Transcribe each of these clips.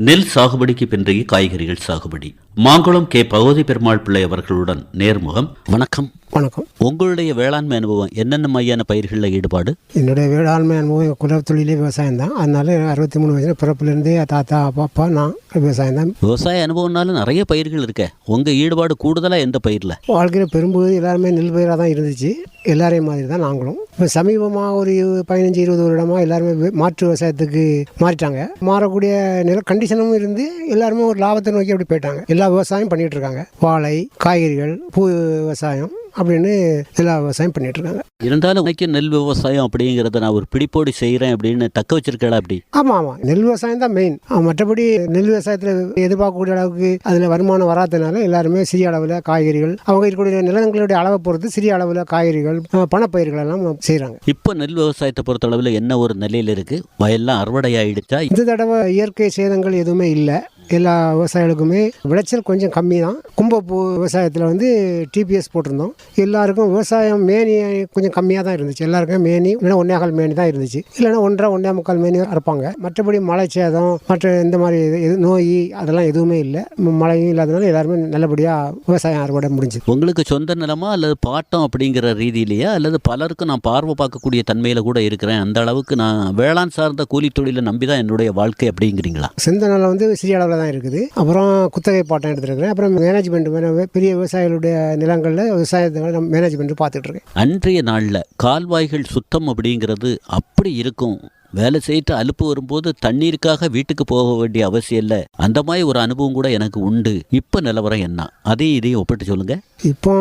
நெல் சாகுபடிக்கு பிந்தைய காய்கறிகள் சாகுபடி. மாங்குளம் கே. பகவதி பெருமாள் பிள்ளை அவர்களுடன் நேர்முகம். வணக்கம். வணக்கம். உங்களுடைய வேளாண்மை அனுபவம் என்னென்ன மையான பயிர்களில் ஈடுபாடு? என்னுடைய வேளாண்மை அனுபவம் குலத்தொழிலே விவசாயம் தான். அதனால 63 வயசு பிறப்புலேருந்தே தாத்தா அப்பா நான் விவசாயம் தான். விவசாய அனுபவம்னாலும் நிறைய பயிர்கள் இருக்க, உங்கள் ஈடுபாடு கூடுதலாக எந்த பயிரில்? வாழ்க்கையில் பெரும்பகுதி எல்லாருமே நெல் பயிராக தான் இருந்துச்சு. எல்லாரையும் மாதிரி தான் நாங்களும். இப்போ சமீபமாக ஒரு 15-20 வருடமாக எல்லாருமே மாற்று விவசாயத்துக்கு மாறிட்டாங்க. மாறக்கூடிய நில கண்டிஷனும் இருந்து எல்லாருமே ஒரு லாபத்தை நோக்கி அப்படி போயிட்டாங்க. எல்லா விவசாயம் பண்ணிகிட்டு இருக்காங்க. வாழை, காய்கறிகள், பூ விவசாயம் அப்படின்னு எல்லா விவசாயம் பண்ணிட்டு இருக்காங்க. இருந்தாலும் இன்னைக்கு நெல் விவசாயம் அப்படிங்கிறத நான் ஒரு பிடிப்போடி செய்கிறேன் அப்படின்னு தக்க வச்சிருக்கா அப்படி? ஆமாம், நெல் விவசாயம் தான் மெயின். மற்றபடி நெல் விவசாயத்தில் எதிர்பார்க்கக்கூடிய அளவுக்கு அதில் வருமானம் வராதனால எல்லாருமே சிறிய அளவில் காய்கறிகள், அவங்க இருக்கக்கூடிய நிலங்களுடைய அளவை பொறுத்து சிறிய அளவில் காய்கறிகள், பணப்பயிர்கள் எல்லாம் செய்கிறாங்க. இப்போ நெல் விவசாயத்தை பொறுத்த அளவில் என்ன ஒரு நிலையில் இருக்குது? வயல்லாம் அறுவடை ஆகிடுச்சா? இந்த தடவை இயற்கை சேதங்கள் எதுவுமே இல்லை. எல்லா விவசாயிகளுக்குமே விளைச்சல் கொஞ்சம் கம்மி தான். கும்பப்பூ விவசாயத்தில் வந்து டிபிஎஸ் போட்டிருந்தோம். எல்லாருக்கும் விவசாயம் மேனி கொஞ்சம் கம்மியாக தான் இருந்துச்சு. எல்லாருக்கும் மேனி இல்லைன்னா 1.25 மேனி தான் இருந்துச்சு. இல்லைன்னா 1.5 மேனி அறுப்பாங்க. மற்றபடி மழை சேதம் மற்ற இந்த மாதிரி நோய் அதெல்லாம் எதுவுமே இல்லை. மழையும் இல்லாதனால எல்லாருமே நல்லபடியாக விவசாயம் அறுவடை முடிஞ்சுது. உங்களுக்கு சொந்த நிலமா அல்லது பாட்டம் அப்படிங்கிற ரீதியிலேயா அல்லது பலருக்கும் நான் பார்வை பார்க்கக்கூடிய தன்மையில் கூட இருக்கிறேன், அந்த அளவுக்கு நான் வேளாண் சார்ந்த கூலி தொழிலை நம்பி தான் என்னுடைய வாழ்க்கை அப்படிங்கிறீங்களா? சொந்த நிலம் வந்து சிறிய அளவில் தான் இருக்குது. அப்புறம் குத்தகை பாட்டம் எடுத்துருக்கிறேன். அப்புறம் மேனேஜ்மெண்ட் பெரிய விவசாயிகளுடைய நிலங்களில் விவசாயத்தை மேனேஜ்மெண்ட் பார்த்துட்டு இருக்கேன். அன்றைய நாளில் கால்வாய்கள் சுத்தம் அப்படிங்கிறது அப்படி இருக்கும். வேலை செய்யிட்டு அலுப்பு வரும்போது தண்ணீருக்காக வீட்டுக்கு போக வேண்டிய அவசியம் இல்லை. அந்த மாதிரி ஒரு அனுபவம் கூட எனக்கு உண்டு. இப்போ நிலவரம் என்ன, அதையும் இதையும் ஒப்பிட்டு சொல்லுங்க. இப்போ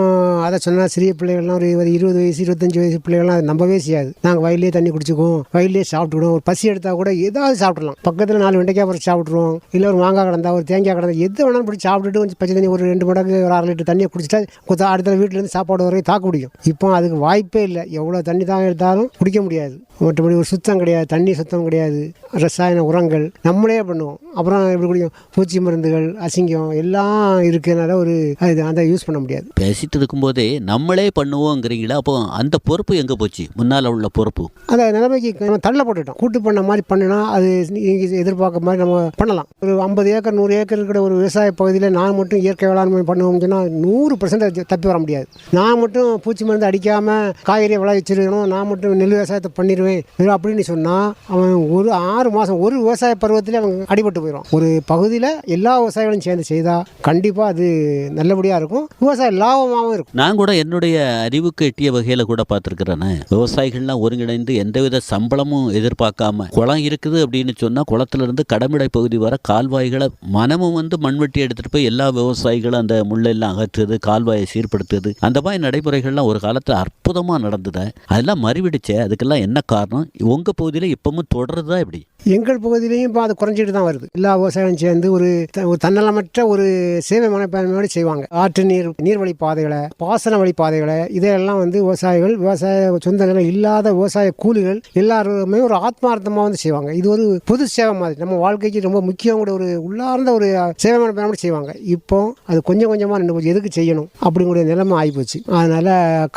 அதை சொன்னால் சிறிய பிள்ளைகள்லாம் ஒரு 20 வயசு 25 வயசு பிள்ளைகள்லாம் அதை நம்பவே செய்யாது. நாங்கள் வயல்லே தண்ணி குடிச்சிக்குவோம், வயல்லே சாப்பிட்டுக்கிடுவோம். ஒரு பசி எடுத்தால் கூட ஏதாவது சாப்பிட்றலாம். பக்கத்தில் 4 வெண்டைக்காய் பறிச்சு சாப்பிட்ருவோம். இல்லை ஒரு மாங்காய் கிடந்தா ஒரு தேங்காய் கிடந்தா எது வேணாலும் பிடிச்சி சாப்பிட்டுட்டு கொஞ்சம் பச்சை தண்ணி ஒரு 2 மடங்கு ஒரு 1/2 லிட்டர் தண்ணியை குடிச்சிட்டா அடுத்த வீட்டிலேருந்து சாப்பாடு வரைக்கும் தாக்க முடியும். இப்போ அதுக்கு வாய்ப்பே இல்லை. எவ்வளோ தண்ணி தான் எடுத்தாலும் குடிக்க முடியாது. மற்றபடி ஒரு சுத்தம் கிடையாது, தண்ணி சுத்தம் கிடையாது. ரசாயன உரங்கள் நம்மளே பண்ணுவோம். அப்புறம் எப்படி குடிக்கும்? பூச்சி மருந்துகள், அசிங்கம் எல்லாம் இருக்கிறதுனால ஒரு அதை யூஸ் பண்ண முடியாது. பேசிட்டு இருக்கும்போதே நம்மளே பண்ணுவோங்கிறீங்களா? அப்போ அந்த பொறுப்பு எங்கே போச்சு? முன்னால் உள்ள பொறுப்பு அந்த நிலைமைக்கு நம்ம தள்ள போட்டுட்டோம். கூட்டு பண்ண மாதிரி பண்ணினா அது நீங்கள் எதிர்பார்க்க மாதிரி நம்ம பண்ணலாம். ஒரு 50 ஏக்கர் 100 ஏக்கர் இருக்கிற ஒரு விவசாய பகுதியில் நான் மட்டும் இயற்கை வேளாண்மை பண்ணுவோம்னு சொன்னால் 100% தப்பி வர முடியாது. நான் மட்டும் பூச்சி மருந்து அடிக்காமல் காய்கறியை விளைவிச்சிருக்கணும், நான் மட்டும் நெல் விவசாயத்தை பண்ணிடுவேன் அப்படின்னு சொன்னால் அவன் ஒரு 6 மாதம் ஒரு விவசாய பருவத்தில் அவங்க அடிபட்டு போயிடும். ஒரு பகுதியில் எல்லா விவசாயிகளும் சேர்ந்து செய்தால் கண்டிப்பாக அது நல்லபடியாக இருக்கும், விவசாய லாபமாகவும் இருக்கும். நான் கூட என்னுடைய அறிவுக்கு எட்டிய வகையில் கூட பார்த்துருக்கிறேன்னு, விவசாயிகள்லாம் ஒருங்கிணைந்து எந்தவித சம்பளமும் எதிர்பார்க்காம குளம் இருக்குது அப்படின்னு சொன்னால் குளத்திலிருந்து கடமிடை பகுதி வர கால்வாய்களை மனமும் வந்து மண்வெட்டி எடுத்துகிட்டு போய் எல்லா விவசாயிகளும் அந்த முள்ளெல்லாம் அகற்றுறது, கால்வாயை சீர்படுத்துறது, அந்த மாதிரி நடைமுறைகள்லாம் ஒரு காலத்தில் அற்புதமாக நடந்தது. அதெல்லாம் மறுவிடுச்சு. அதுக்கெல்லாம் என்ன காரணம்? உங்கள் பகுதியில் இப்பவும் தொடருதா எப்படி? எங்கள் பகுதியிலையும் இப்போ அது குறைஞ்சிட்டு தான் வருது. எல்லா விவசாயம் சேர்ந்து ஒரு தன்னலமற்ற ஒரு சேவை மனப்பான்மையோடு செய்வாங்க. ஆற்று நீர்வழி பாதைகளை, பாசன வழி பாதைகளை, இதையெல்லாம் வந்து விவசாய சொந்த நிலம் இல்லாத விவசாய கூலிகள் எல்லாருமே ஒரு ஆத்மார்த்தமாக வந்து செய்வாங்க. இது ஒரு பொது சேவை மாதிரி நம்ம வாழ்க்கைக்கு ரொம்ப முக்கியம் கூட, ஒரு உள்ளார்ந்த ஒரு சேவை மனப்பான்மையோடு செய்வாங்க. இப்போ அது கொஞ்சம் கொஞ்சமாக நின்று எதுக்கு செய்யணும் அப்படிங்கிற நிலைமை ஆகிப்போச்சு. அதனால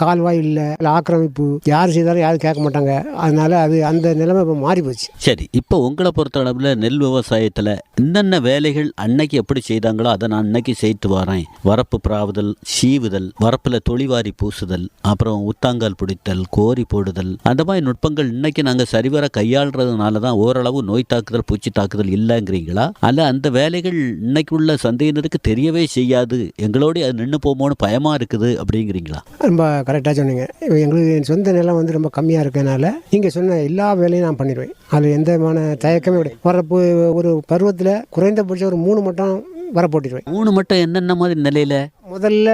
கால்வாய் இல்லை, ஆக்கிரமிப்பு, யார் செய்தாலும் யாரும் கேட்க மாட்டாங்க. அதனால அது அந்த நிலைமை இப்போ மாறி போச்சு. சரி, இப்போ உங்களை பொறுத்த அளவில் நெல் விவசாயத்தில் என்னென்ன வேலைகள் அன்னைக்கு எப்படி செய்தாங்களோ அதை நான் அன்னைக்கு செய்து வரேன். வரப்பு பிராவுதல், சீவுதல், வரப்பில் தொழிவாரி பூசுதல், அப்புறம் உத்தாங்கால் பிடித்தல், கோரி போடுதல், அந்த மாதிரி நுட்பங்கள் இன்னைக்கு நாங்கள் சரிவர கையாளுறதுனால தான் ஓரளவு நோய் தாக்குதல், பூச்சி தாக்குதல் இல்லைங்கிறீங்களா? அல்ல அந்த வேலைகள் இன்னைக்கு உள்ள சந்தையினருக்கு தெரியவே செய்யாது, எங்களோட அது நின்று போமோன்னு பயமாக இருக்குது அப்படிங்கிறீங்களா? ரொம்ப கரெக்டாக சொன்னீங்க. எங்களுக்கு சொந்த நிலம் வந்து ரொம்ப கம்மியாக இருக்கனால நீங்கள் சொன்ன எல்லா வேலையும் நான் பண்ணிடுவேன். அது எந்த தயக்கமே விட வரப்பு ஒரு பருவத்தில் குறைந்தபட்சம் ஒரு 3 மட்டும் வர போட்டிடுவேன். 3 மட்டும் என்னென்ன மாதிரி நிலையில்? முதல்ல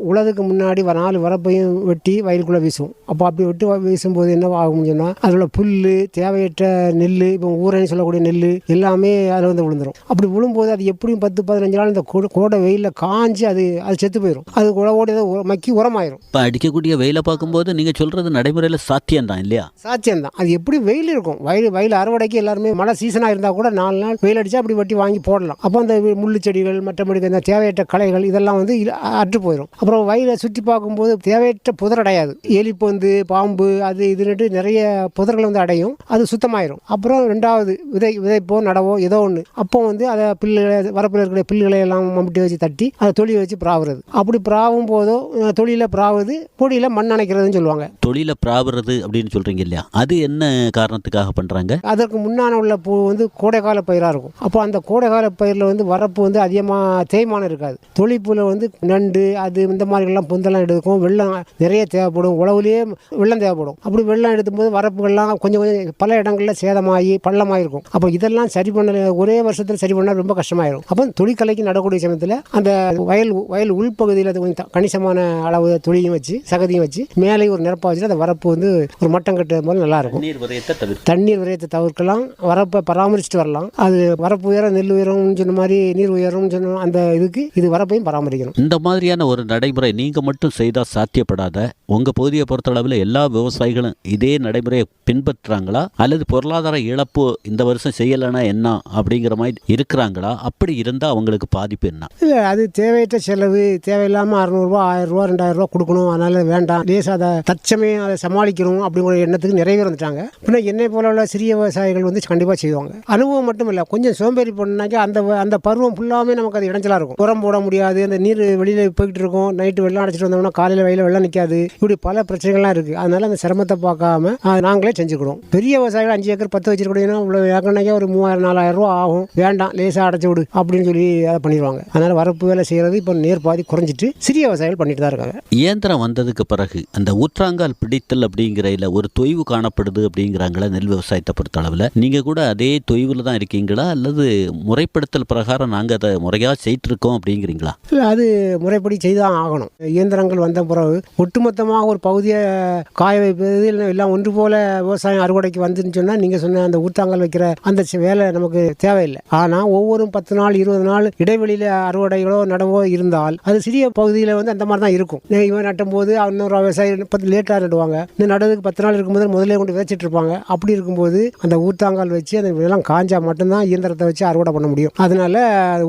உழதுக்கு முன்னாடி 4 வரப்பையும் வெட்டி வயலுக்குள்ளே வீசுவோம். அப்போ அப்படி வெட்டி வீசும்போது என்ன ஆகும்னு சொன்னால் அதில் புல், தேவையற்ற நெல், இப்போ ஊரன்னு சொல்லக்கூடிய நெல் எல்லாமே அதில் வந்து விழுந்துடும். அப்படி விழும்போது அது எப்படியும் 10-15 நாள் இந்த கோடை வெயிலில் காஞ்சி அது செத்து போயிடும். அது உழவோடு மக்கி உரமாயிரும். இப்போ அடிக்கக்கூடிய வெயிலை பார்க்கும்போது நீங்கள் சொல்கிறது நடைமுறையில் சாத்தியம்தான் இல்லையா? சாத்தியம்தான். அது எப்படி வெயில் இருக்கும், வயல் அறுவடைக்கு எல்லாருமே மழை சீசனாக இருந்தால் கூட 4 நாள் வெயில் அடித்தா அப்படி வெட்டி வாங்கி போடலாம். அப்போ அந்த முள்ளு செடிகள், மற்றபடி இந்த தேவையற்ற களைகள் இதெல்லாம் வந்து அற்று போயிடும். அப்புறம் வயலை சுற்றி பார்க்கும்போது தேவையற்ற புதர் அடையாது. எலிப்பந்து, பாம்பு, அது இதுன்னுட்டு நிறைய புதர்கள் வந்து அடையும். அது சுத்தமாயிரும். அப்புறம் ரெண்டாவது விதைப்போ நடவோ ஏதோ ஒன்று அப்போ வந்து அதை பில்லுகளை வரப்பில் இருக்கிற பில்லுகளை எல்லாம் மம்முட்டி வச்சு தட்டி அதை தொழிலை வச்சு பிராவுறது. அப்படி பிராவும் போதோ தொழில பிராவுது, பொடியில் மண் அணைக்கிறதுன்னு சொல்லுவாங்க. தொழில பிராவுறது அப்படின்னு சொல்றீங்க இல்லையா, அது என்ன காரணத்துக்காக பண்றாங்க? அதற்கு முன்னான உள்ள பூ வந்து கோடைக்கால பயிராக இருக்கும். அப்போ அந்த கோடைக்கால பயிரில் வந்து வரப்பு வந்து அதிகமாக தேய்மானம் இருக்காது. தொழிற்பூவில் வந்து நண்டு அது இந்த மாதிரிலாம் பொந்தெல்லாம் எடுக்கும். வெள்ளம் நிறைய தேவைப்படும். உழவுலேயே வெள்ளம் தேவைப்படும். அப்படி வெள்ளம் எடுக்கும்போது வரப்புகள்லாம் கொஞ்சம் கொஞ்சம் பல இடங்களில் சேதமாகி பள்ளமாக இருக்கும். அப்போ இதெல்லாம் சரி பண்ண ஒரே வருஷத்தில் சரி பண்ணால் ரொம்ப கஷ்டமாயிடும். அப்போ தொழிற்கலைக்கு நடக்கூடிய சமயத்தில் அந்த வயல் உள்பகுதியில் கொஞ்சம் கணிசமான அளவு தொழிலையும் வச்சு சகதியும் வச்சு மேலே ஒரு நிரப்பா வச்சுட்டு அந்த வரப்பு வந்து ஒரு மட்டம் கட்டுறது போது நல்லா இருக்கும். தண்ணீர் விரயத்தை தவிர்க்கலாம். வரப்பை பராமரிச்சுட்டு வரலாம். அது வரப்பு உயரம் நெல் உயரம் சொன்ன மாதிரி நீர் உயரம் சொன்ன அந்த இதுக்கு இது வரப்பையும் பராமரிக்கணும். இந்த மாதிரியான ஒரு நடைமுறை நீங்க மட்டும் செய்தா சாத்தியப்படாத. உங்க பகுதியை பொறுத்தளவில் எல்லா விவசாயிகளும் இதே நடைமுறையை பின்பற்றுறாங்களா, அல்லது பொருளாதார இழப்பு இந்த வருஷம் செய்யலைன்னா என்ன அப்படிங்கிற மாதிரி இருக்கிறாங்களா? அப்படி இருந்தால் அவங்களுக்கு பாதிப்பு என்ன? இல்லை, அது தேவையற்ற செலவு. தேவையில்லாமல் 600 1000 2000 கொடுக்கணும், அதனால வேண்டாம், லேசாக அதை தற்சமயம் அதை சமாளிக்கணும் அப்படிங்கிற எண்ணத்துக்கு நிறைய பேர் வந்துட்டாங்க. பின்ன என்னை போல உள்ள சிறிய விவசாயிகள் வந்து கண்டிப்பாக செய்வாங்க. அனுபவம் மட்டும் இல்லை, கொஞ்சம் சோம்பேறி பண்ணாக்கா அந்த பருவம் ஃபுல்லாமே நமக்கு அது இடைஞ்சலாக இருக்கும். உரம் போட முடியாது, அந்த நீர் வெளியில் போய்கிட்டு இருக்கும். நைட்டு வெள்ளம் அடைச்சிட்டு வந்தோம்னா காலையில் வயலில் வெள்ளம் நிற்காது. இப்படி பல பிரச்சனைகள்லாம் இருக்குது. அதனால அந்த சிரமத்தை பார்க்காம நாங்களே செஞ்சுக்கிடுவோம். பெரிய விவசாயிகள் 5 ஏக்கர் 10 வச்சிருக்கீங்கன்னா இவ்வளோ ஏக்கர்னாக்கா ஒரு 3000 4000 ரூபா ஆகும். வேண்டாம், லேசாக அடைச்சி விடு அப்படின்னு சொல்லி அதை பண்ணிடுவாங்க. அதனால் வரப்பு வேலை செய்கிறது இப்போ நேர் பாதி குறைஞ்சிட்டு சிறிய விவசாயிகள் பண்ணிட்டு தான் இருக்காங்க. இயந்திரம் வந்ததுக்கு பிறகு அந்த ஊற்றாங்கால் பிடித்தல் அப்படிங்கிறதுல ஒரு தொய்வு காணப்படுது அப்படிங்கிறாங்களா நெல் விவசாயத்தை பொறுத்த அளவில்? நீங்கள் கூட அதே தொய்வில் தான் இருக்கீங்களா, அல்லது முறைப்படுத்தல் பிரகாரம் நாங்கள் அதை முறையாக செய்திருக்கோம் அப்படிங்கிறீங்களா? இல்லை, அது முறைப்படி செய்தான் ஆகணும். இயந்திரங்கள் வந்த பிறகு ஒட்டுமொத்தமாக ஒரு பகுதியை காய வைப்பது இல்லை எல்லாம் ஒன்று போல விவசாயம் அறுவடைக்கு வந்துன்னு சொன்னால் நீங்கள் சொன்ன அந்த ஊத்தாங்கல் வைக்கிற அந்த வேலை நமக்கு தேவையில்லை. ஆனால் ஒவ்வொரு 10 நாள் 20 நாள் இடைவெளியில் அறுவடைகளோ நடவோ இருந்தால் அது சிறிய பகுதியில் வந்து அந்த மாதிரி தான் இருக்கும். இவன் நட்டும் போது இன்னொரு விவசாயி லேட்டாக நடுவாங்க. இந்த நடுவதுக்கு 10 நாள் இருக்கும்போது முதலே கொண்டு விதைச்சிட்டு இருப்பாங்க. அப்படி இருக்கும்போது அந்த ஊத்தாங்கால் வச்சு அந்த இதெல்லாம் காஞ்சா மட்டும்தான் இயந்திரத்தை வச்சு அறுவடை பண்ண முடியும். அதனால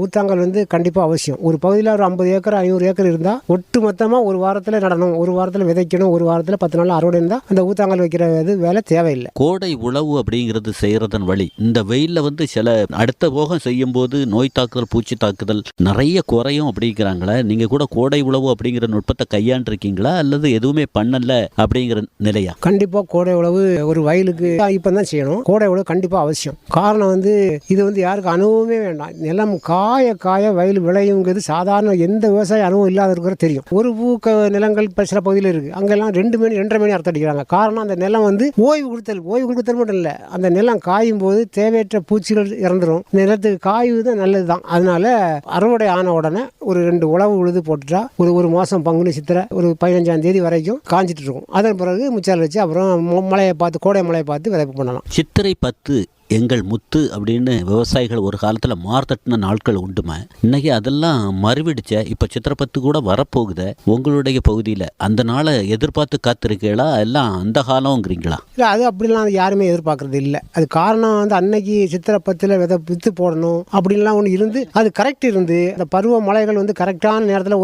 ஊத்தாங்கால் வந்து கண்டிப்பாக அவசியம். ஒரு பகுதியில் ஒரு 50 ஏக்கர் 500 ஏக்கர் இருந்தால் ஒட்டு மொத்தமாக ஒரு வாரத்தில் நடணும், ஒரு வாரத்தில் விதைக்கணும், ஒரு வாரத்தில் 10 நாள் அறுவடை இருந்தால் அந்த ஊத்தாங்கல் வைக்கிற வேலை தேவையில்லை. கோடை உழவு அப்படிங்கிறது செய்கிறதன் வழி இந்த வெயிலில் வந்து சில அடுத்த போகம் செய்யும் போது நோய் தாக்குதல் பூச்சி தாக்குதல் நிறைய குறையும் அப்படிங்கிறாங்களே. நீங்கள் கூட கோடை உழவு அப்படிங்கிற நுட்பத்தை கையாண்டிருக்கீங்களா, அல்லது எதுவுமே பண்ணல அப்படிங்கிற நிலையா? கண்டிப்பாக கோடை உழவு ஒரு வயலுக்கு இப்போ தான் செய்யணும். கோடை உழவு கண்டிப்பாக அவசியம். காரணம் வந்து இது வந்து யாருக்கு அனுபவமே வேண்டாம். நிலம் காய காய வயல் விளையுங்கிறது சாதாரண எந்த விவசாய அனுபவம் இல்லாத இருக்கிற தெரியும். ஒரு பூக்க நிலங்கள் இப்போ சில பகுதியில் இருக்குது. அங்கெல்லாம் 2 மணி 2.5 மணி அறுத்து அடிக்கிறாங்க. காரணம் அந்த நிலம் வந்து ஓய்வு கொடுத்தல் மட்டும் இல்லை, அந்த நிலம் காயும் போது தேவையற்ற பூச்சிகள் இறந்துடும். நிலத்துக்கு காய்வு தான் நல்லது தான். அதனால அறுவடை ஆன உடனே ஒரு 2 உழவு உழுது போட்டுட்டா ஒரு மாதம் பங்குனி சித்திரை ஒரு 15ஆம் தேதி வரைக்கும் காஞ்சிட்டு இருக்கும். அதன் பிறகு முச்சால் வச்சு அப்புறம் மழையை பார்த்து கோடை மழையை பார்த்து விதைப்பு பண்ணலாம். சித்திரை 10 எங்கள் முத்து அப்படின்னு விவசாயிகள் ஒரு காலத்தில் மார்த்தட்டின நாட்கள் உண்டுமா? இன்னைக்கு அதெல்லாம் மறுவிடுச்ச. இப்போ சித்திரை 10 கூட வரப்போகுது. உங்களுடைய பகுதியில் அந்த நாளை எதிர்பார்த்து காத்திருக்கீங்களா, எல்லாம் அந்த காலங்கிறீங்களா? இல்லை, அது அப்படிலாம் யாருமே எதிர்பார்க்கறது இல்லை. அது காரணம் வந்து அன்னைக்கு சித்திரை 10 வித்து போடணும் அப்படின்லாம் ஒன்று இருந்து அது கரெக்ட் இருந்து அந்த பருவ மழைகள் வந்து கரெக்டான நேரத்தில்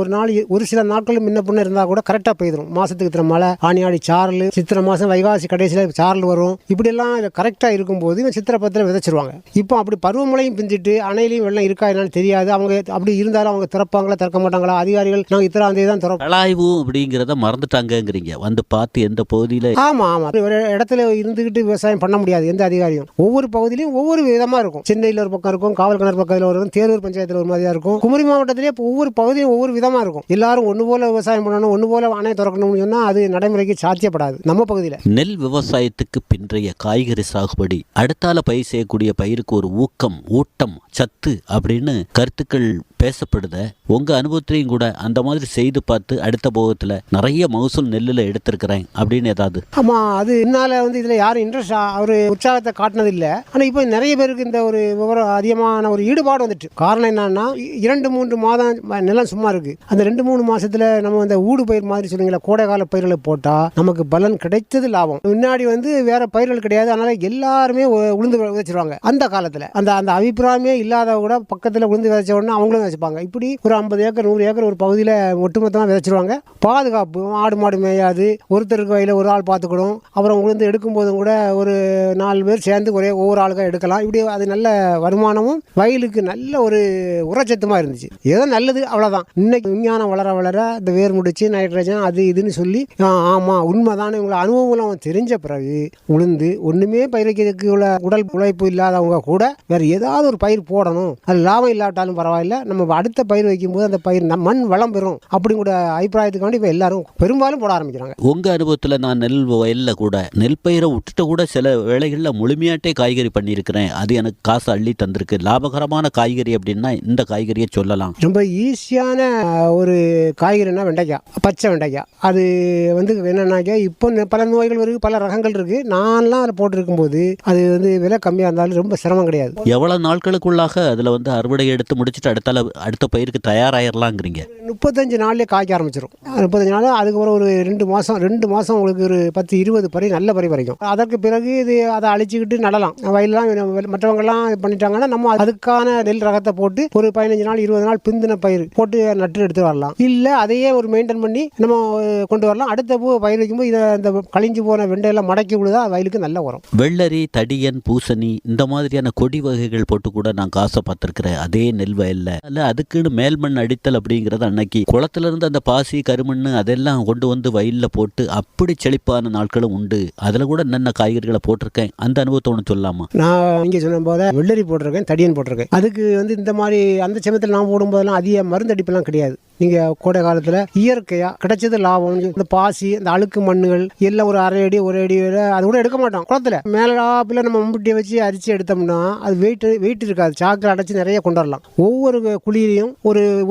ஒரு சில நாட்கள் முன்ன பின்ன இருந்தால் கூட கரெக்டாக பெய்திடும். மாதத்துக்கு இத்தனை மழை, ஆணி ஆடி சாரல், சித்திரை மாதம் வைகாசி கடைசியில் சாரல் வரும். இப்படியெல்லாம் கரெக்டாக இருக்கும்போது சித்திரை 10 விதைச்சிருவாங்க. இப்போ அப்படி பருவமழையும் பிஞ்சிட்டு அணையிலையும் வெள்ளம் இருக்கா என்னன்னு தெரியாது. அவங்க அப்படி இருந்தாலும் அவங்க திறப்பாங்களா திறக்க மாட்டாங்களா? அதிகாரிகள் நாங்கள் இத்தனாம் தேதி தான் திறப்போம் கலாய்வு அப்படிங்கிறத மறந்துட்டாங்கிறீங்க. வந்து பார்த்து எந்த பகுதியில்? ஆமாம், ஒரு இடத்துல இருந்துக்கிட்டு விவசாயம் பண்ண முடியாது எந்த அதிகாரியும். ஒவ்வொரு பகுதியிலையும் ஒவ்வொரு விதமாக இருக்கும். சென்னையில் ஒரு பக்கம் இருக்கும், காவல் கிணறு பக்கத்தில் இருக்கும், தேரூர் பஞ்சாயத்தில் ஒரு மாதிரியாக இருக்கும். குமரி மாவட்டத்திலேயே ஒவ்வொரு பகுதியும் ஒவ்வொரு விதமாக இருக்கும். எல்லாரும் ஒன்று போல விவசாயம் பண்ணணும், ஒன்று போல அணை திறக்கணும்னு சொன்னால் அது நடைமுறைக்கு சாத்தியப்படாது நம்ம பகுதியில். நெல் விவசாயத்துக்கு பின்றைய காய்கறி சாகுபடி அடுத்தால பயிர் செய்யக்கூடிய பயிருக்கு ஒரு ஊட்டம் சத்து அப்படின்னு கருத்துக்கள் பேசப்படுத. உங்க அனுபவத்திலையும் கூட அந்த மாதிரி செய்து பார்த்து அடுத்த போகத்தில் நிறைய மகசூல் நெல்லில் எடுத்திருக்கிறேன் அப்படின்னு ஏதாவது? ஆமாம், அது என்னால் வந்து இதில் யாரும் இன்ட்ரெஸ்ட் ஒரு உற்சாகத்தை காட்டினது இல்லை. ஆனால் இப்போ நிறைய பேருக்கு இந்த ஒரு விவரம் அதிகமான ஒரு ஈடுபாடு வந்துட்டு. காரணம் என்னன்னா 2-3 மாதம் நிலம் சும்மா இருக்கு. அந்த 2-3 மாசத்துல நம்ம அந்த ஊடு பயிர் மாதிரி சொல்லுங்களா, கோடைகால பயிர்களை போட்டால் நமக்கு பலன் கிடைத்தது லாபம். முன்னாடி வந்து வேற பயிர்கள் கிடையாது. அதனால எல்லாருமே உளுந்து உளுந்து விதைச்சிருவாங்க. அந்த காலத்தில் அந்த அந்த அபிப்பிராயமே இல்லாத கூட பக்கத்தில் உளுந்து விதைச்ச உடனே அவங்களும் விதைப்பாங்க. இப்படி ஒரு 50 ஏக்கர் 100 ஏக்கர் ஒரு பகுதியில் ஒட்டுமொத்தமாக விதைச்சிருவாங்க. பாதுகாப்பு, ஆடு மாடு மேயாது, ஒருத்தருக்கு வயலில் ஒரு ஆள் பார்த்துக்கணும். அப்புறம் உளுந்து எடுக்கும் போதும் கூட ஒரு 4 பேர் சேர்ந்து ஒவ்வொரு ஆளுக்காக எடுக்கலாம். இப்படி அது நல்ல வருமானமும் வயலுக்கு நல்ல ஒரு உரச்சத்துமா இருந்துச்சு. ஏதோ நல்லது, அவ்வளோதான். இன்னைக்கு விஞ்ஞானம் வளர வளர இந்த வேர் முடிச்சு நைட்ரஜன் அது இதுன்னு சொல்லி ஆமாம் உண்மைதானே உங்களை அனுபவம் தெரிஞ்ச பிறகு உளுந்து ஒன்றுமே பயிரிக்கிறதுக்கு உள்ள உடல் உழைப்பு இல்லாதவங்க கூட வேறு ஏதாவது ஒரு பயிர் போடணும், அது லாபம் இல்லாட்டாலும் பரவாயில்ல, நம்ம அடுத்த பயிர் வைக்கும்போது அந்த பயிர் மண் வளம் பெறும் அப்படிங்கிற அபிப்பிராயத்துக்காண்டி இப்போ எல்லாரும் பெரும்பாலும் போட ஆரம்பிக்கிறாங்க. உங்கள் அனுபவத்தில் நான் நெல் வயலில் கூட நெல் பயிரை விட்டுட்டு கூட சில வேளைகளில் முழுமையாட்டே காய்கறி பண்ணியிருக்கிறேன், அது எனக்கு காசு அள்ளி தந்திருக்கு. லாபகரமான காய்கறி அப்படின்னா இந்த காய்கறியை சொல்லலாம். ரொம்ப ஈஸியான ஒரு காய்கறினா வெண்டைக்காய், பச்சை வெண்டைக்காய். அது வந்து என்னன்னாக்கா இப்போ பல நோய்கள் இருக்குது, பல ரகங்கள் இருக்குது. நான்லாம் அதில் போட்டிருக்கும்போது அது வந்து விலை கம்மியாக இருந்தாலும் ரொம்ப சிரமம் கிடையாது. எவ்வளோ நாட்களுக்குள்ளாக அதில் வந்து அறுவடை எடுத்து முடிச்சுட்டு அடுத்த பயிருக்கு தயாராகிடலாங்கிறீங்க? 35 நாள்லேயே காய்க்க ஆரம்பிச்சிடும். 35 நாள், அதுக்கப்புறம் ஒரு 2 மாதம் உங்களுக்கு ஒரு 10-20 பறி நல்ல பறி வரைக்கும். அதற்கு பிறகு இது அதை அழிச்சிக்கிட்டு நடலாம். வயல்லாம் மற்றவங்கெல்லாம் பண்ணிட்டாங்கன்னா நம்ம அதுக்கான நெல் ரகத்தை போட்டு ஒரு 15 நாள் 20 நாள் பிந்தின பயிர் போட்டு நட்டு எடுத்து வரலாம். இல்லை அதையே ஒரு மெயின்டைன் பண்ணி நம்ம கொண்டு வரலாம். அடுத்த பயிர் வைக்கும்போது இதை இந்த கழிஞ்சு போன வெண்டையெல்லாம் மடக்கி விடுதா வயலுக்கு நல்ல உரம். வெள்ளரி, தடியன், பூசணி இந்த மாதிரியான கொடி வகைகள் போட்டு கூட நான் காசை பார்த்துருக்கிறேன் அதே நெல் வயலில். அல்ல அதுக்குன்னு மேல்மண் அடித்தல் அப்படிங்கிறது அன்னைக்கு குளத்துல இருந்து அந்த பாசி கருமண் அதெல்லாம் கொண்டு வந்து வயலில் போட்டு அப்படி செழிப்பான நாட்களும் உண்டு. அதில் கூட என்னென்ன காய்கறிகளை போட்டிருக்கேன், அந்த அனுபவத்தை ஒன்று சொல்லாமா? நான் இங்கே சொன்ன போது வெள்ளரி போட்டிருக்கேன், தடியன் போட்டிருக்கேன். அதுக்கு வந்து இந்த மாதிரி அந்த சமயத்தில் நான் போடும்போதெல்லாம் அதிக மருந்தடிப்பெல்லாம் கிடையாது. நீங்கள் கோடை காலத்தில் இயற்கையாக கிடைச்சது லாபம். இந்த பாசி, இந்த அழுக்கு மண்ணுகள் எல்லாம் ஒரு 1/2 அடி 1 அடி அது கூட எடுக்க மாட்டோம். குளத்தில் மேலாப்பில் நம்ம மும்பட்டியை வச்சு அரிச்சு எடுத்தோம்னா அது வெயிட் இருக்காது. சாக்கில் அடைச்சி நிறைய கொண்டு வரலாம். ஒவ்வொரு குழியிலையும்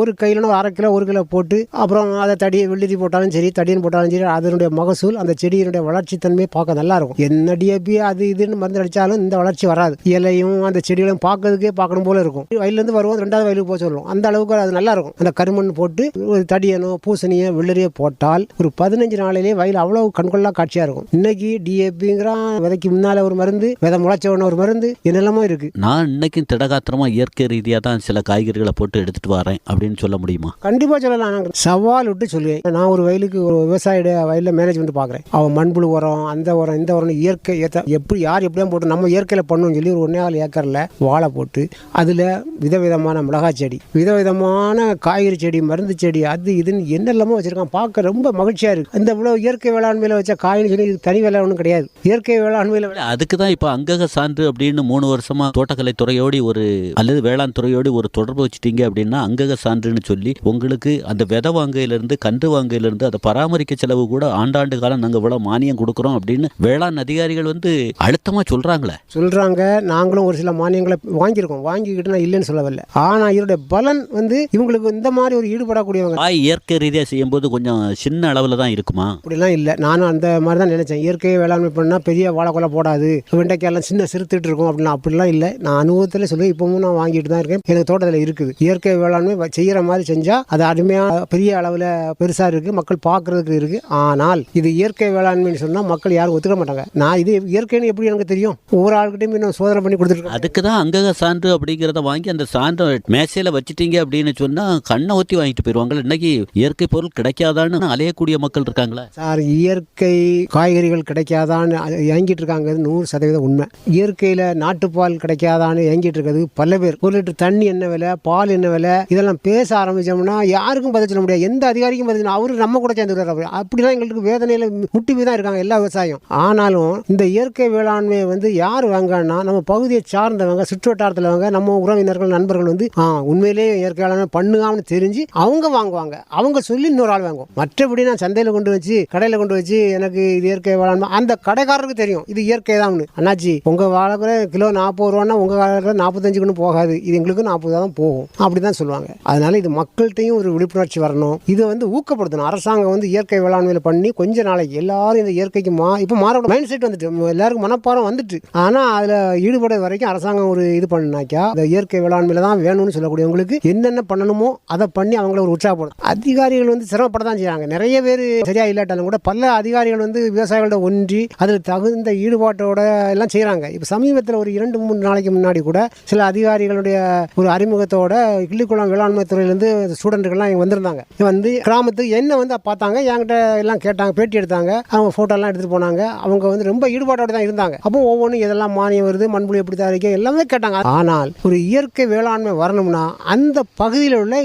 ஒரு கையில 1/2 கிலோ 1 கிலோ போட்டு அப்புறம் அதை வெள்ளரி போட்டாலும் சரி, தடியன் போட்டாலும் சரி, அதனுடைய மகசூல் அந்த செடியினுடைய வளர்ச்சி தன்மையை பார்க்க நல்லா இருக்கும். என்ன டிஏபி அது இதுன்னு மருந்து அடித்தாலும் இந்த வளர்ச்சி வராது. இலையும் அந்த செடிகளையும் பார்க்கணும் போல இருக்கும். வயலேருந்து வருவோம், 2வது வயலுக்கு போக சொல்லுவோம். அந்த அளவுக்கு அது நல்லா இருக்கும். அந்த கருமண் போட்டு ஒரு தடியனோ பூசணியோ வெள்ளரியை போட்டால் ஒரு 15 நாளிலேயே வயல் அவ்வளவு கண்கொள்ளா காட்சியா இருக்கும். இன்னைக்கு டிஏபிங்கிறான், விதைக்கு முன்னால ஒரு மருந்து, விதை முளைச்ச உடனே ஒரு மருந்து, என்னெல்லாமோ இருக்கு. நான் இன்னைக்கும் திடகாத்திரமா இயற்கை ரீதியாக தான் சில காய்கறிகளை போட்டு எடுத்துட்டு வரேன் அப்படின்னு சொல்ல முடியுமா? கண்டிப்பா சொல்லலாம். நான் சவால் விட்டு சொல்லுவேன். நான் ஒரு வயலுக்கு ஒரு விவசாயிட வயலில் மேனேஜ்மெண்ட் பார்க்குறேன். அவன் மண்புழு உரம், அந்த உரம், இந்த உரம், இயற்கை எப்படி யார் எப்படியும் போட்டு நம்ம இயற்கையில் பண்ணணும்னு சொல்லி ஒரு 1.25 ஏக்கரில் வாழை போட்டு அதில் விதவிதமான மிளகாய் செடி, விதவிதமான காய்கறி செடி, மருந்து செடி, அது இதுன்னு என்னெல்லாமோ வச்சிருக்கான். பார்க்க ரொம்ப மகிழ்ச்சியா இருக்கு. இந்த இவ்வளவு இயற்கை வேளாண்மையில வச்ச காய்னு சொல்லி தனி வேலை ஒன்றும் கிடையாது. இயற்கை வேளாண்மையில அதுக்கு தான் இப்போ அங்கக சான்று அப்படின்னு 3 வருஷமா தோட்டக்கலை துறையோடு அல்லது வேளாண் துறையோடு ஒரு தொடர்பு வச்சுட்டீங்க அப்படின்னா அங்கக சான்றுன்னு சொல்லி உங்களுக்கு அந்த விதை வாங்கையிலிருந்து கன்று வாங்கையிலிருந்து அதை பராமரிக்க செலவு கூட ஆண்டாண்டு காலம் நாங்கள் இவ்வளோ மானியம் கொடுக்குறோம் அப்படின்னு வேளாண் அதிகாரிகள் வந்து அழுத்தமா சொல்றாங்க. நாங்களும் ஒரு சில மானியங்களை வாங்கியிருக்கோம். வாங்கிக்கிட்டு நான் இல்லைன்னு சொல்லவில்லை. ஆனா இதோட பலன் வந்து இவங்களுக்கு இந்த மாதிரி ஒரு ஈடுபடக்கூடியவங்க இயற்கை ரீதியாக செய்யும் போது கொஞ்சம் சின்ன அளவில் தான் இருக்குமா? அப்படிலாம் இல்லை. நானும் அந்த மாதிரி தான் நினைச்சேன். இயற்கை வேளாண்மை பண்ணால் பெரிய வாழைக்கொலை போடாது, வெண்டைக்காயெல்லாம் சின்ன சிறுத்துட்டு இருக்கும் அப்படிலாம் இல்லை. நான் அனுபவத்தில் சொல்லி இப்பவும் நான் வாங்கிட்டு தான் இருக்கேன். எனக்கு தோட்டத்தில் இருக்குது. இயற்கை வேளாண்மை செய்யற மாதிரி செஞ்சா அது அருமையாக பெரிய அளவில் பெருசாக இருக்கு, மக்கள் பார்க்கறதுக்கு இருக்கு. ஆனால் இது இயற்கை வேளாண்மைன்னு சொன்னால் மக்கள் யாரும் ஒத்துக்க மாட்டாங்க. நான் இது இயற்கைன்னு எப்படி எனக்கு தெரியும்? ஒவ்வொரு ஆளுக்கிட்டையும் இன்னும் சோதனை பண்ணி கொடுத்துருக்கேன். அதுக்கு தான் அங்கக சான்று அப்படிங்கிறத வாங்கி அந்த சான்றை மேசையில் வச்சுட்டீங்க அப்படின்னு சொன்னால் கண்ணை ஒத்தி வாங்கிட்டு போயிடுவாங்க. இன்னைக்கு இயற்கை பொருள் கிடைக்காதான்னு அலையக்கூடிய மக்கள் இருக்காங்களா சார்? இயற்கை காய்கறிகள் கிடைக்காதான்னு ஏங்கிட்டு இருக்காங்க, 100% உண்மை. இயற்கையில் நாட்டுப்பால் கிடைக்காதான்னு ஏங்கிட்டு இருக்கிறது பல பேர். 1 லிட்டர் தண்ணி என்ன விலை, பால் என்ன விலை, இதெல்லாம் பேச ஆரம்பிச்சோம்னா யாருக்கும் பதில் சொல்ல முடியாது. எந்த அதிகாரிக்கும் பதில் அவரு நம்ம கூட சேர்ந்துக்கிறார். அப்படிதான் எங்களுக்கு வேதனையில் முட்டி போய் தான் இருக்காங்க எல்லா விவசாயம். ஆனாலும் இந்த இயற்கை வேளாண்மையை வந்து யார் வாங்கன்னா நம்ம பகுதியை சார்ந்தவங்க, சுற்று வட்டாரத்தில் வாங்க, நம்ம உறவினர்கள் நண்பர்கள் வந்து உண்மையிலேயே இயற்கை வேளாண்மை பண்ணுகாமனு தெரிஞ்சு அவங்க வாங்குவாங்க. அவங்க சொல்லி இன்னொரு ஆள் வாங்குவோம். மற்றபடி நான் சந்தையில் கொண்டு வச்சு கடையில் கொண்டு வச்சு எனக்கு இது இயற்கை வேளாண்மை அந்த கடைக்காரருக்கு தெரியும் இது இயற்கை தான். அண்ணாச்சி உங்க வாழைக்குற கிலோ 40 ரூபான்னா உங்க வாழைக்குற 45 போகாது, இது எங்களுக்கு 40 தான் போகும் அப்படிதான் சொல்லுவாங்க. அதனால இது மக்கள்கிட்டையும் ஒரு விழிப்புணர்ச்சி வரணும். இதை வந்து ஊக்கப்படுத்தணும். அரசாங்கம் வந்து இயற்கை வேளாண்மையில பண்ணி கொஞ்ச நாளைக்கு எல்லாரும் இந்த இயற்கைக்கு இப்போ மாறோட மைண்ட் செட் வந்துட்டு எல்லாருக்கும் மனப்பாடம் வந்துட்டு. ஆனா அதுல ஈடுபட வரைக்கும் அரசாங்கம் ஒரு இது பண்ணாக்கா இந்த இயற்கை வேளாண்மையில தான் வேணும்னு சொல்லக்கூடியவங்களுக்கு என்னென்ன பண்ணணுமோ அதை பண்ணி அவங்களுக்கு அவங்கள ஒரு உற்சாகப்படும். அதிகாரிகள் வந்து சிரமப்பட தான் செய்கிறாங்க. நிறைய பேர் சரியா இல்லாட்டாலும் கூட பல அதிகாரிகள் வந்து விவசாயிகளோட ஒன்றி அதில் தகுந்த ஈடுபாட்டோட எல்லாம் செய்கிறாங்க. இப்போ சமீபத்தில் ஒரு 2-3 நாளைக்கு முன்னாடி கூட சில அதிகாரிகளுடைய ஒரு அறிமுகத்தோட கிள்ளிக்குளம் வேளாண்மை துறையிலேருந்து ஸ்டூடெண்ட்டுகள்லாம் இங்கே வந்திருந்தாங்க. வந்து கிராமத்துக்கு என்ன வந்து பார்த்தாங்க, என்கிட்ட எல்லாம் கேட்டாங்க, பேட்டி எடுத்தாங்க, அவங்க ஃபோட்டோலாம் எடுத்துகிட்டு போனாங்க. அவங்க வந்து ரொம்ப ஈடுபாட்டோட தான் இருந்தாங்க. அப்போ ஒவ்வொன்றும் எதெல்லாம் மானியம் வருது, மண்புழு எப்படி தயாரிக்க எல்லாமே கேட்டாங்க. ஆனால் ஒரு இயற்கை வேளாண்மை வரணும்னா அந்த பகுதியில் உள்ள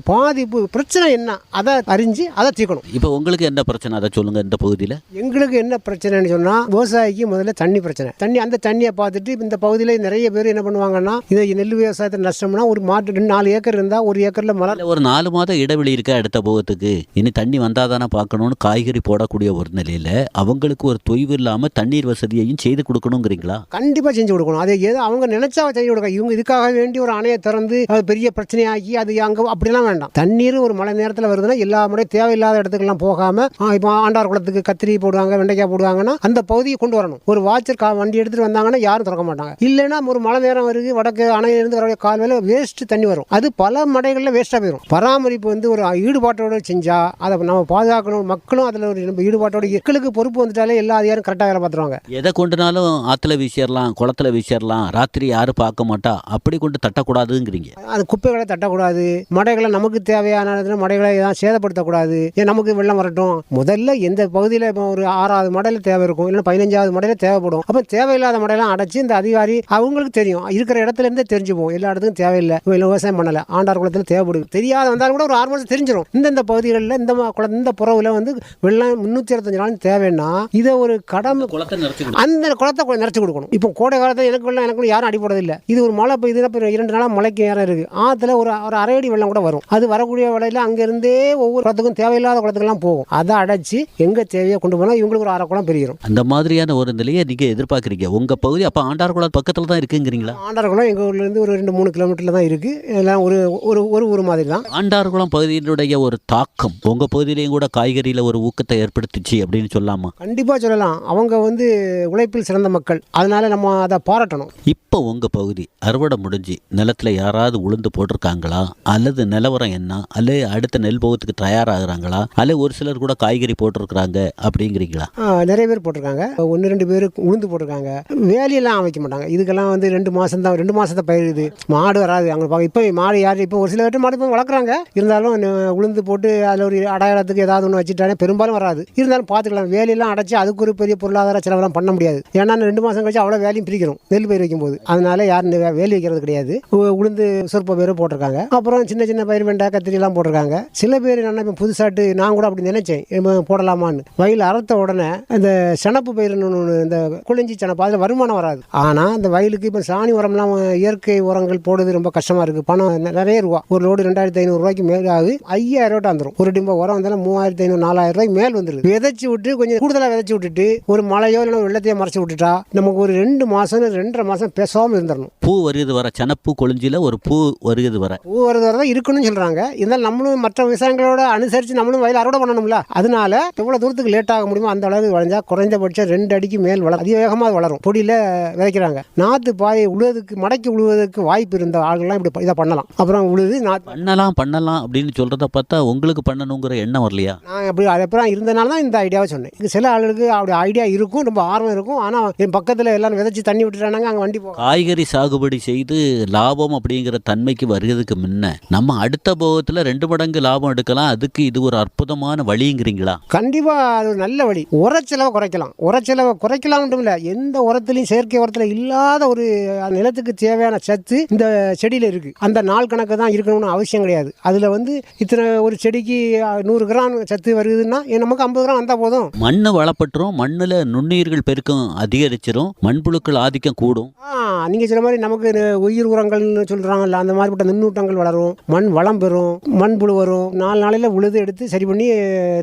பாதிப்பு பிரச்சனை என்ன அதை அறிஞ்சு அதை தீர்க்கணும். இப்போ உங்களுக்கு என்ன பிரச்சனை அதை சொல்லுங்க. இந்த பகுதியில் எங்களுக்கு என்ன பிரச்சனைன்னு சொன்னால் விவசாயிக்கு முதல்ல தண்ணி பிரச்சனை. அந்த தண்ணியை பார்த்துட்டு இந்த பகுதியில் நிறைய பேர் என்ன பண்ணுவாங்கன்னா, இதை நெல் விவசாயத்தை நஷ்டம்னா ஒரு மாட்டு 4 ஏக்கர் இருந்தால் 1 ஏக்கரில் மலர் ஒரு 4 மாத இடைவெளி இருக்க அடுத்த போகத்துக்கு இனி தண்ணி வந்தால் தானே பார்க்கணும்னு காய்கறி போடக்கூடிய ஒரு நிலையில் அவங்களுக்கு ஒரு தொய்வு இல்லாமல் தண்ணீர் வசதியையும் செய்து கொடுக்கணுங்கிறீங்களா? கண்டிப்பாக செஞ்சு கொடுக்கணும். அதை ஏதோ அவங்க நினைச்சா செஞ்சு கொடுக்க. இவங்க இதுக்காக வேண்டி ஒரு அணையை திறந்து அது பெரிய பிரச்சனையாக்கி அது அங்கே அப்படிலாம் வேண்டாம். தண்ணீர் ஒரு மழை நேரத்தில் வருதுன்னா எல்லா முறையும் தேவையில்லாத இடத்துக்கெல்லாம் போகாமல் இப்போ ஆண்டார் குளத்துக்கு கத்திரி போடுவாங்க, வெண்டைக்காய் போடுவாங்கன்னா அந்த பகுதியை கொண்டு வரணும். ஒரு வாட்சர் வண்டி எடுத்துகிட்டு வந்தாங்கன்னா யாரும் திறக்க மாட்டாங்க. இல்லைன்னா ஒரு மழை நேரம் வருது, வடக்கு அணையிலிருந்து வர கால்வேல வேஸ்ட் தண்ணி வரும். அது பல மடைகளில் வேஸ்ட்டாக போயிடும். பராமரிப்பு வந்து ஒரு ஈடுபாட்டோடு செஞ்சா அதை நம்ம பாதுகாக்கணும். மக்களும் அதில் ஒரு நம்ம ஈடுபாட்டோட எங்களுக்கு பொறுப்பு வந்துட்டாலே எல்லா அதிகாரம் கரெக்டாக வேலை பார்த்துருவாங்க. எதை கொண்டுனாலும் ஆற்றுல வீசிடலாம், குளத்துல வீசிடலாம், ராத்திரி யாரும் பார்க்க மாட்டா, அப்படி கொண்டு தட்டக்கூடாதுங்கிறீங்க. அது குப்பைகளை தட்டக்கூடாது, மடைகளை நமக்கு தேவையான மடைகளை தான் சேதப்படுத்தக்கூடாது. ஏன் நமக்கு வெள்ளம் வரட்டும். முதல்ல எந்த பகுதியில் இப்போ ஒரு 6வது மடையில் தேவை இருக்கும், இல்லைன்னா 15வது மடையில் தேவைப்படும். அப்போ தேவையில்லாத மடையெல்லாம் அடைச்சி இந்த அதிகாரி அவங்களுக்கு தெரியும், இருக்கிற இடத்துல இருந்தே தெரிஞ்சுப்போம். எல்லா இடத்துக்கும் தேவையில்லை, விவசாயம் பண்ணலை, ஆண்டார் குளத்தில் தேவைப்படுது. தெரியாத வந்தாலும் கூட ஒரு 6 மாதம் தெரிஞ்சிடும். இந்த பகுதிகளில் இந்த புறவில் வந்து வெள்ளம் 365 நாள் தேவைன்னா இதை ஒரு கடமை அந்த குளத்தை நிறச்சி கொடுக்கணும். இப்போ கோடை காலத்தில் எனக்கு யாரும் அடிப்படதில்லை. இது ஒரு மழை பெய்யுதுன்னா 2 நாளாக மழைக்கு நேரம் இருக்குது. ஆற்றுல ஒரு அரை அடி வெள்ளம் கூட வரும். அது வரக்கூடிய வேளையில் அங்கேருந்தே ஒவ்வொரு குளத்துக்கும் தேவையில்லாத குளத்துக்கெல்லாம் போகும். அதை அடைச்சி எங்கே தேவையோ கொண்டு போனால் இவங்களுக்கு ஒரு 1/2 குளம் பெருகிடும். அந்த மாதிரியான ஒரு நிலையை நீங்கள் எதிர்பார்க்குறீங்க. உங்கள் பகுதி அப்போ ஆண்டார் குளம் பக்கத்தில் தான் இருக்குங்கிறீங்களா? ஆண்டார் குளம் எங்கள் ஊர்லேருந்து ஒரு 2-3 கிலோமீட்டரில் தான் இருக்குது. எல்லாம் ஒரு ஊர் மாதிரி தான். ஆண்டார் குளம் பகுதியினுடைய ஒரு தாக்கம் உங்கள் பகுதியிலையும் கூட காய்கறியில் ஒரு ஊக்கத்தை ஏற்படுத்திச்சு அப்படின்னு சொல்லலாமா? கண்டிப்பாக சொல்லலாம். அவங்க வந்து உழைப்பில் சிறந்த மக்கள், அதனால நம்ம அதை பாராட்டணும். இப்போ உங்கள் பகுதி அறுவடை முடிஞ்சு நிலத்தில் யாராவது உளுந்து போட்டிருக்காங்களா, அல்லது நிலவரம் என்ன, அல்லது அடுத்த நெல் போகத்துக்கு தயாராகிறாங்களா, அல்லது ஒரு சிலர் கூட காய்கறி போட்டிருக்கிறாங்க அப்படிங்கிறீங்களா? நிறைய பேர் போட்டிருக்காங்க. 1-2 பேர் உளுந்து போட்டிருக்காங்க. வேலையெல்லாம் வைக்க மாட்டாங்க. இதுக்கெல்லாம் வந்து 2 மாதம் தான், 2 மாதத்தை பயிரிடுது. மாடு வராது அங்கே. இப்போ மாடு யார் இப்போ ஒரு சில பேர் மாடு இப்போ வளர்க்குறாங்க. இருந்தாலும் உளுந்து போட்டு அதில் ஒரு அடையாளத்துக்கு ஏதாவது ஒன்று வச்சுட்டாலே பெரும்பாலும் வராது. இருந்தாலும் பார்த்துக்கலாம். வேலையெல்லாம் அடைச்சி அதுக்கு ஒரு பெரிய பொருளாதார செலவெல்லாம் பண்ண முடியாது. ஏன்னா 2 மாதம் கழிச்சு அவ்வளோ வேலையும் பிரிக்கிறோம் நெல் பயிர் வைக்கும்போது. அதனால யாரும் வேலை வைக்கிறது கிடையாது. உளுந்து சொற்ப பேர் போட்டிருக்காங்க. அப்புறம் சின்ன சின்ன பயிர், வெண்டை, கத்திரி எல்லாம் போட்டிருக்காங்க. சில பேர் என்ன இப்போ புதுசாட்டு நான் கூட அப்படி நினைச்சேன் போடலாமான்னு. வயல் அறுத்த உடனே இந்த சனப்பு பயிர்னு இந்த குளிஞ்சி சனப்பு அதில் வருமானம் வராது. ஆனால் இந்த வயலுக்கு இப்போ சாணி உரம்லாம் இயற்கை உரங்கள் போடுறது ரொம்ப கஷ்டமாக இருக்குது. பணம் நிறைய ரூபா. ஒரு லோடு 2500 ரூபாய்க்கு மேல் ஆகுது. 5000 ரூபா வந்துடும். ஒரு டிம்ப உரம் வந்தாலும் 3500-4000 ரூபாய்க்கு மேல் வந்துடுது. விதைச்சி விட்டு கொஞ்சம் கூடுதலாக விதைச்சி விட்டுட்டு ஒரு மழையோ இல்லை வெள்ளத்தையோ மறைச்சி விட்டுட்டா நமக்கு ஒரு 2 மாதம் 2.5 மாதம் பேசாமல் இருந்துடணும். பூ வருது வர சனப்பு கொழிஞ்சில ஒரு பூ வருது வர தான் இருக்கணும்னு சொல்கிறாங்க. இருந்தாலும் நம்மளும் மற்ற விவசாயங்களோட அனுசரித்து நம்மளும் வயல் அறுவடை பண்ணணும்ல. அதனால எவ்வளோ தூரத்துக்கு லேட் ஆக முடியுமோ அந்த அளவுக்கு வளைஞ்சா குறைந்தபட்சம் 2 அடிக்கு மேல் வளரும். அதிவேகமாக வளரும். பொடியில் விதைக்கிறாங்க. நாற்று பாயை உழுவதுக்கு மடக்கி உழுவதற்கு வாய்ப்பு இருந்த ஆள்கள்லாம் இப்படி இதை பண்ணலாம். அப்புறம் உழுது பண்ணலாம் அப்படின்னு சொல்கிறத பார்த்தா உங்களுக்கு பண்ணணுங்கிற எண்ணம் வரலையா? நான் அப்படி அதுக்கப்புறம் இருந்தனால தான் இந்த ஐடியாவை சொன்னேன். இது சில ஆளுகளுக்கு அப்படி ஐடியா இருக்கும், ரொம்ப ஆர்வம் இருக்கும். ஆனால் என் பக்கத்தில் எல்லாரும் விதைச்சி தண்ணி விட்டுட்டாங்க, அங்கே வண்டி போகும். காய்கறி சாகுபடி செய்து லாபம் அப்படிங்கிற தன்மைக்கு வருகிறதுக்கு முன்ன நம்ம அடுத்த போகத்தில் 2 மடங்கு லாபம் எடுக்கலாம். அதுக்கு இது ஒரு அற்புதமான வழிங்கிறீங்களா? கண்டிப்பாக அது ஒரு நல்ல வழி. உரச்செலவை குறைக்கலாம். உரச்செலவை குறைக்கலாம் இல்லை, எந்த உரத்துலையும் செயற்கை உரத்தில் இல்லாத ஒரு நிலத்துக்கு தேவையான சத்து இந்த செடியில் இருக்குது. அந்த நாள் கணக்கு தான் இருக்கணும்னு அவசியம் கிடையாது. அதில் வந்து இத்தனை ஒரு செடிக்கு 100 கிராம் சத்து வருதுன்னா நமக்கு 50 கிராம் வந்தால் போதும். மண் வளப்பட்டுரும், மண்ணில் நுண்ணுயிர்கள் பெருக்கம் அதிகரிச்சிரும், மண்புழுக்கள் ஆதிக்கம் கூடும். நீங்கள் சொல்ல மாதிரி நமக்கு உயிர் உரங்கள்னு சொல்கிறாங்கல்ல, அந்த மாதிரிப்பட்ட நுண்ணூட்டங்கள் வளரும், மண் வளம் பெறும், மண்புழு வரும். 4 நாளையில் உழுது எடுத்து சரி பண்ணி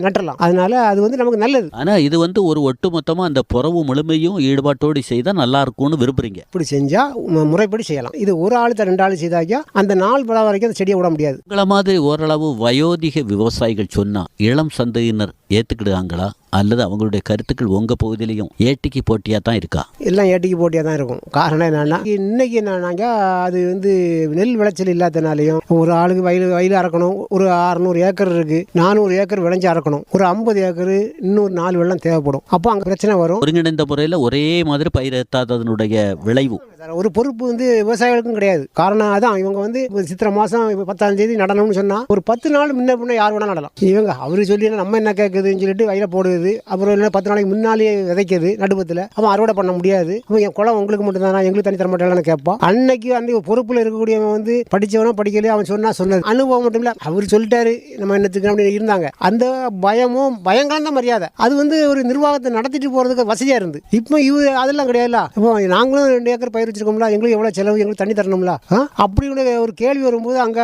நட்டலாம். அதனால அது வந்து நமக்கு நல்லது. ஆனால் இது வந்து ஒரு ஒட்டுமொத்தமாக அந்த புறவு முழுமையும் ஈடுபாட்டோடு செய்தால் நல்லா இருக்கும்னு விரும்புறீங்க. இப்படி செஞ்சால் முறைப்படி செய்யலாம். இது ஒரு ஆள் 2 ஆள் செய்தாக்கா அந்த நாள் பல வரைக்கும் அந்த செடியை விட முடியாது. உங்களை மாதிரி ஓரளவு வயோதிக விவசாயிகள் சொன்னால் இளம் சந்தையினர் ஏற்றுக்கிடுவாங்களா? அல்லது அவங்களுடைய கருத்துக்கள் உங்க பகுதியிலையும் ஏட்டிக்கு போட்டியா தான் இருக்கா? எல்லாம் ஏட்டிக்கு போட்டியாக தான் இருக்கும். காரணம் என்னன்னா இன்னைக்கு என்னன்னாக்கா அது நெல் விளைச்சல் இல்லாதனாலையும் ஒரு ஆளுக்கு வயல் அறக்கணும். ஒரு 600 ஏக்கர் இருக்கு, 400 ஏக்கர் விளைஞ்சு அறக்கணும். ஒரு 50 ஏக்கர் இன்னொரு 4 வெள்ளம் தேவைப்படும். அப்போ அங்கே பிரச்சனை வரும். ஒருங்கிணைந்த முறையில் ஒரே மாதிரி பயிரெத்தாததனுடைய விளைவு ஒரு பொறுப்பு விவசாயிகளுக்கும் கிடையாது. காரணம் அதான் இவங்க சித்திரை மாதம் 10ஆம் தேதி நடணும்னு சொன்னா ஒரு 10 நாள் முன்ன பின்ன யார் வேணா நடலாம். இவங்க அவரு சொல்லி நம்ம என்ன கேட்குதுன்னு சொல்லிட்டு வயல போடுது. அப்புறம் இல்லை 10 நாளைக்கு முன்னாலேயே விதைக்குது நடுப்பத்தில். அவன் அறுவடை பண்ண முடியாது. அவன் என் குளம் உங்களுக்கு மட்டும் தானா, எங்களுக்கு தனி தர மாட்டேன்னு கேட்பான். அன்னைக்கு அந்த பொறுப்பில் இருக்கக்கூடியவன் படிச்சவனோ படிக்கலையோ அவன் சொன்னது அனுபவம் மட்டும் இல்லை, அவர் சொல்லிட்டாரு நம்ம என்னத்துக்கு அப்படின்னு இருந்தாங்க. அந்த பயங்கரம் தான் மரியாதை. அது ஒரு நிர்வாகத்தை நடத்திட்டு போறதுக்கு வசதியா இருந்து. இப்போ அதெல்லாம் கிடையாதுல்ல. இப்போ நாங்களும் 2 ஏக்கர் பயிர் வச்சிருக்கோம்ல, எங்களுக்கு எவ்வளவு செலவு, எங்களுக்கு தண்ணி தரணும்ல. அப்படி ஒரு கேள்வி வரும்போது அங்க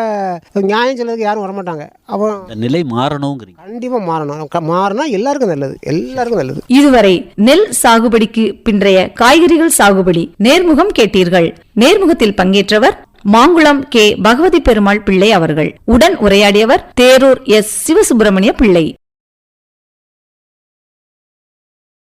நியாயம் சொல்றதுக்கு யாரும் வரமாட்டாங்க. அப்புறம் நிலை மாறணுங்கிறீங்க. கண்டிப்பா மாறினா எல்லாருக்கும் நல்லது. இதுவரை நெல் சாகுபடிக்கு பின்றைய காய்கறிகள் சாகுபடி நேர்முகம் கேட்டீர்கள். நேர்முகத்தில் பங்கேற்றவர் மாங்குளம் கே. பகவதி பெருமாள் பிள்ளை அவர்கள். உடன் உரையாடியவர் தேரூர் எஸ். சிவசுப்பிரமணிய பிள்ளை.